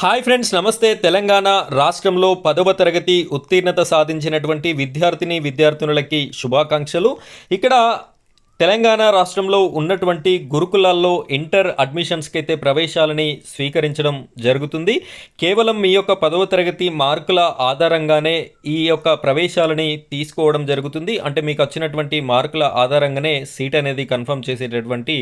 Hi friends, నమస్తే. తెలంగాణ రాష్ట్రంలో 10వ తరగతి ఉత్తీర్ణత సాధించినటువంటి విద్యార్థులకి శుభాకాంక్షలు. ఇక్కడ తెలంగాణ రాష్ట్రంలో ఉన్నటువంటి గురుకులాల్లో ఇంటర్ అడ్మిషన్స్కి అయితే ప్రవేశాలని స్వీకరించడం జరుగుతుంది. కేవలం మీ యొక్క 10వ తరగతి మార్కుల ఆధారంగానే ఈ యొక్క ప్రవేశాలని తీసుకోవడం జరుగుతుంది. అంటే మీకు వచ్చినటువంటి మార్కుల ఆధారంగానే సీట్ అనేది కన్ఫర్మ్ చేసేటటువంటి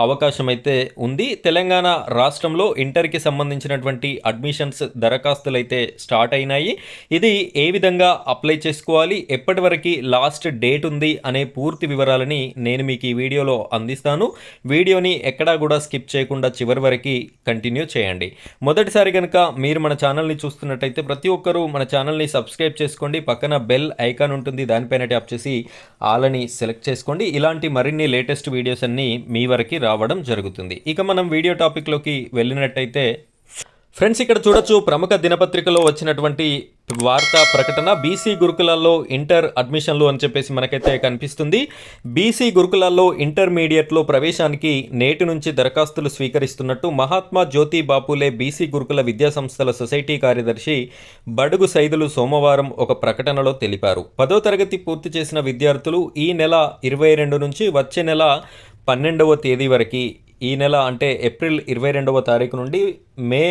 అవకాశం అయితే ఉంది. తెలంగాణ రాష్ట్రంలో ఇంటర్కి సంబంధించినటువంటి అడ్మిషన్స్ దరఖాస్తులు అయితే స్టార్ట్ అయినాయి. ఇది ఏ విధంగా అప్లై చేసుకోవాలి, ఎప్పటి వరకు లాస్ట్ డేట్ ఉంది అనే పూర్తి వివరాలని నేను మీకు ఈ వీడియోలో అందిస్తాను. వీడియోని ఎక్కడా కూడా స్కిప్ చేయకుండా చివరి వరకు కంటిన్యూ చేయండి. మొదటిసారి కనుక మీరు మన ఛానల్ని చూస్తున్నట్టయితే ప్రతి ఒక్కరూ మన ఛానల్ని సబ్స్క్రైబ్ చేసుకోండి. పక్కన బెల్ ఐకాన్ ఉంటుంది, దానిపైన ట్యాప్ చేసి ఆల్ అని సెలెక్ట్ చేసుకోండి. ఇలాంటి మరిన్ని లేటెస్ట్ వీడియోస్ అన్నీ మీ వరకు రావడం జరుగుతుంది. ఇక మనం వీడియో టాపిక్లోకి వెళ్ళినట్టయితే ఫ్రెండ్స్, ఇక్కడ చూడొచ్చు ప్రముఖ దినపత్రికలో వచ్చినటువంటి వార్తా ప్రకటన. బీసీ గురుకులాల్లో ఇంటర్ అడ్మిషన్లు అని చెప్పేసి మనకైతే కనిపిస్తుంది. బీసీ గురుకులాల్లో ఇంటర్మీడియట్లో ప్రవేశానికి నేటి నుంచి దరఖాస్తులు స్వీకరిస్తున్నట్టు మహాత్మా జ్యోతి బాపులే బీసీ గురుకుల విద్యాసంస్థల సొసైటీ కార్యదర్శి బడుగు సైదులు సోమవారం ఒక ప్రకటనలో తెలిపారు. 10వ తరగతి పూర్తి చేసిన విద్యార్థులు ఈ నెల 22 నుంచి వచ్చే నెల 12వ తేదీ వరకు, ఈ నెల అంటే ఏప్రిల్ 22వ తారీఖు నుండి మే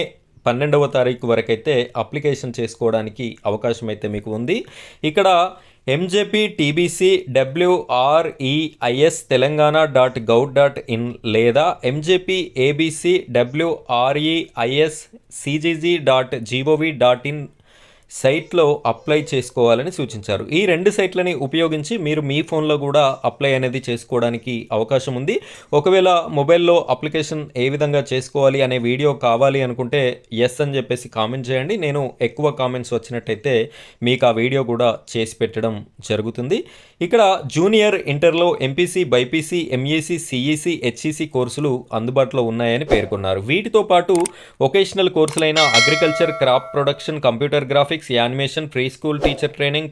12వ తారీఖు వరకు అయితే అప్లికేషన్ చేసుకోవడానికి అవకాశం అయితే మీకు ఉంది. ఇక్కడ ఎంజేపీ టీబీసీ WREIS తెలంగాణ.gov.in లేదా ఎంజేపీ ఏబీసీ WREIS CGG.gov.in సైట్లో అప్లై చేసుకోవాలని సూచించారు. ఈ రెండు సైట్లని ఉపయోగించి మీరు మీ ఫోన్లో కూడా అప్లై అనేది చేసుకోవడానికి అవకాశం ఉంది. ఒకవేళ మొబైల్లో అప్లికేషన్ ఏ విధంగా చేసుకోవాలి అనే వీడియో కావాలి అనుకుంటే ఎస్ అని చెప్పేసి కామెంట్ చేయండి. నేను ఎక్కువ కామెంట్స్ వచ్చినట్టయితే మీకు ఆ వీడియో కూడా చేసి పెట్టడం జరుగుతుంది. ఇక్కడ జూనియర్ ఇంటర్లో MPC, BiPC, MEC, CEC, HEC కోర్సులు అందుబాటులో ఉన్నాయని పేర్కొన్నారు. వీటితో పాటు వొకేషనల్ కోర్సులైన agriculture, crop production, computer graphics, animation, pre school teacher training,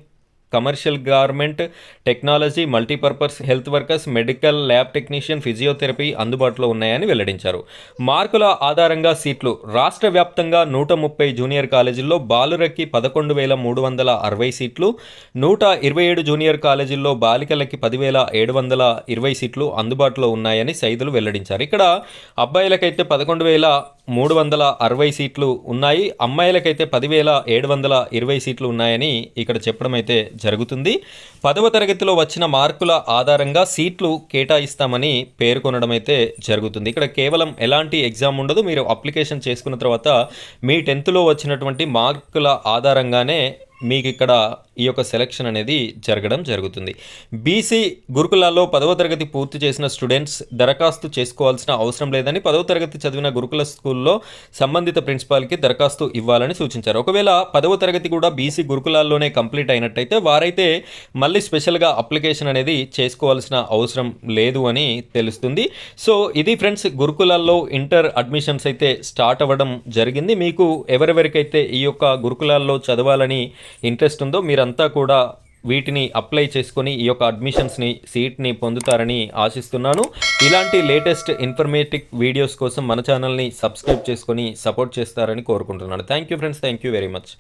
commercial garment technology, multipurpose health workers, medical lab technician, physiotherapy అందుబాటులో ఉన్నాయని వెల్లడించారు. మార్కుల ఆధారంగా సీట్లు రాష్ట్ర వ్యాప్తంగా 130 జూనియర్ కాలేజీల్లో బాలురకి 11,360 సీట్లు, 127 జూనియర్ కాలేజీల్లో బాలికలకి 10,720 సీట్లు అందుబాటులో ఉన్నాయని సైదులు వెల్లడించారు. ఇక్కడ అబ్బాయిలకైతే 11,360 సీట్లు ఉన్నాయి, అమ్మాయిలకైతే 10,720 సీట్లు ఉన్నాయని ఇక్కడ చెప్పడం అయితే జరుగుతుంది. 10వ తరగతిలో వచ్చిన మార్కుల ఆధారంగా సీట్లు కేటాయిస్తామని పేర్కొనడం అయితే జరుగుతుంది. ఇక్కడ కేవలం ఎలాంటి ఎగ్జామ్ ఉండదు. మీరు అప్లికేషన్ చేసుకున్న తర్వాత మీ 10th వచ్చినటువంటి మార్కుల ఆధారంగానే మీకు ఇక్కడ ఈ యొక్క సెలక్షన్ అనేది జరగడం జరుగుతుంది. బీసీ గురుకులాల్లో 10వ తరగతి పూర్తి చేసిన స్టూడెంట్స్ దరఖాస్తు చేసుకోవాల్సిన అవసరం లేదని 10వ తరగతి చదివిన గురుకుల స్కూల్లో సంబంధిత ప్రిన్సిపాల్కి దరఖాస్తు ఇవ్వాలని సూచించారు. ఒకవేళ 10వ తరగతి కూడా బీసీ గురుకులాల్లోనే కంప్లీట్ అయినట్టయితే వారైతే మళ్ళీ స్పెషల్గా అప్లికేషన్ అనేది చేసుకోవాల్సిన అవసరం లేదు అని తెలుస్తుంది. సో ఇది ఫ్రెండ్స్, గురుకులాల్లో ఇంటర్ అడ్మిషన్స్ అయితే స్టార్ట్ అవ్వడం జరిగింది. మీకు ఎవరెవరికైతే ఈ యొక్క గురుకులాల్లో చదవాలని ఇంట్రెస్ట్ ఉందో మీరంతా కూడా వీటిని అప్లై చేసుకొని ఈ యొక్క అడ్మిషన్స్ని, సీట్ని పొందుతారని ఆశిస్తున్నాను. ఇలాంటి లేటెస్ట్ ఇన్ఫర్మేటివ్ వీడియోస్ కోసం మన ఛానల్ని సబ్స్క్రైబ్ చేసుకొని సపోర్ట్ చేస్తారని కోరుకుంటున్నాను. Thank you friends, thank you very much.